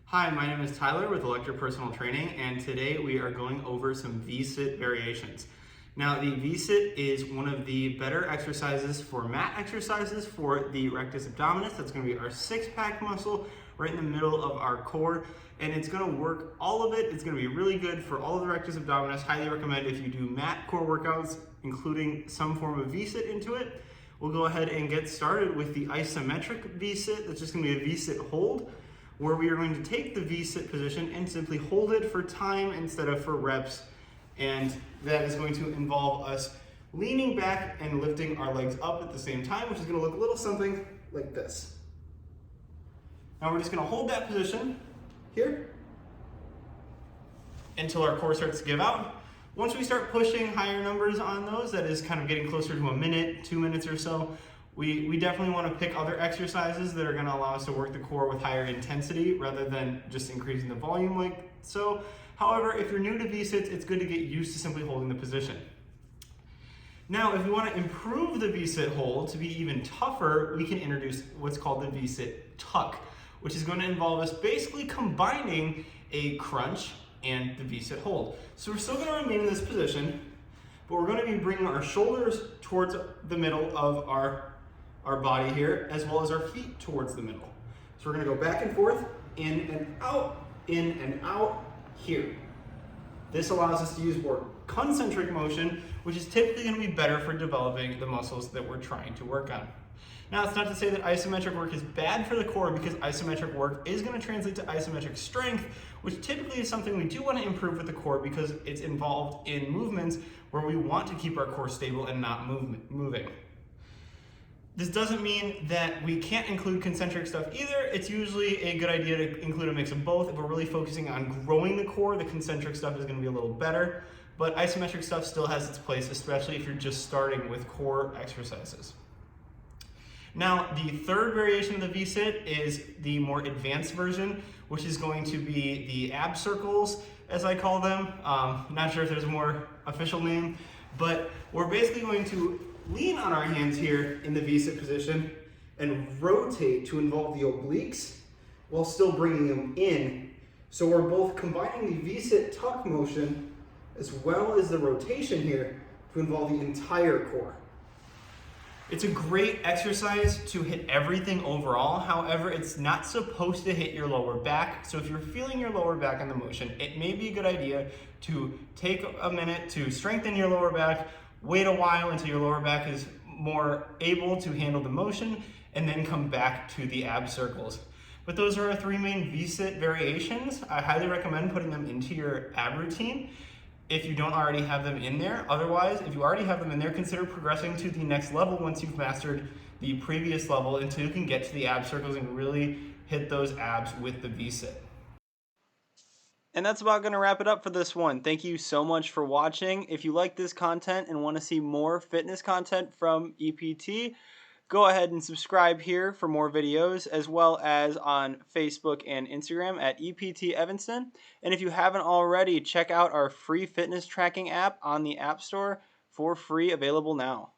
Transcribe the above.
Hi, my name is Tyler with Electric Personal Training, and today we are going over some V-sit variations. Now, the V-sit is one of the better exercises for mat exercises for the rectus abdominis. That's going to be our six-pack muscle right in the middle of our core, and it's going to work all of it. It's going to be really good for all of the rectus abdominis. Highly recommend if you do mat core workouts, including some form of V-sit into it. We'll go ahead and get started with the isometric V-sit. That's just going to be a V-sit hold, where we are going to take the V-sit position and simply hold it for time instead of for reps. And that is going to involve us leaning back and lifting our legs up at the same time, which is going to look a little something like this. Now we're just going to hold that position here until our core starts to give out. Once we start pushing higher numbers on those, that is kind of getting closer to a minute, 2 minutes or so, we definitely want to pick other exercises that are going to allow us to work the core with higher intensity rather than just increasing the volume like so. However, if you're new to V-sits, it's good to get used to simply holding the position. Now, if we want to improve the V-sit hold to be even tougher, we can introduce what's called the V-sit tuck, which is going to involve us basically combining a crunch and the V-sit hold. So we're still going to remain in this position, but we're going to be bringing our shoulders towards the middle of our body here, as well as our feet towards the middle. So we're going to go back and forth, in and out here. This allows us to use more concentric motion, which is typically going to be better for developing the muscles that we're trying to work on. Now, it's not to say that isometric work is bad for the core, because isometric work is going to translate to isometric strength, which typically is something we do want to improve with the core because it's involved in movements where we want to keep our core stable and not moving. This doesn't mean that we can't include concentric stuff either. It's usually a good idea to include a mix of both. If we're really focusing on growing the core, the concentric stuff is going to be a little better, but isometric stuff still has its place, especially if you're just starting with core exercises. Now, the third variation of the V-sit is the more advanced version, which is going to be the ab circles, as I call them. Not sure if there's a more official name, but we're basically going to lean on our hands here in the V-sit position and rotate to involve the obliques while still bringing them in. So we're both combining the V-sit tuck motion as well as the rotation here to involve the entire core. It's a great exercise to hit everything overall. However, it's not supposed to hit your lower back. So if you're feeling your lower back in the motion, it may be a good idea to take a minute to strengthen your lower back, wait a while until your lower back is more able to handle the motion, and then come back to the ab circles. But those are our three main V-sit variations. I highly recommend putting them into your ab routine if you don't already have them in there. Otherwise, if you already have them in there, consider progressing to the next level once you've mastered the previous level until you can get to the ab circles and really hit those abs with the V-sit. And that's about going to wrap it up for this one. Thank you so much for watching. If you like this content and want to see more fitness content from EPT, go ahead and subscribe here for more videos, as well as on Facebook and Instagram at EPT Evanston. And if you haven't already, check out our free fitness tracking app on the App Store for free, available now.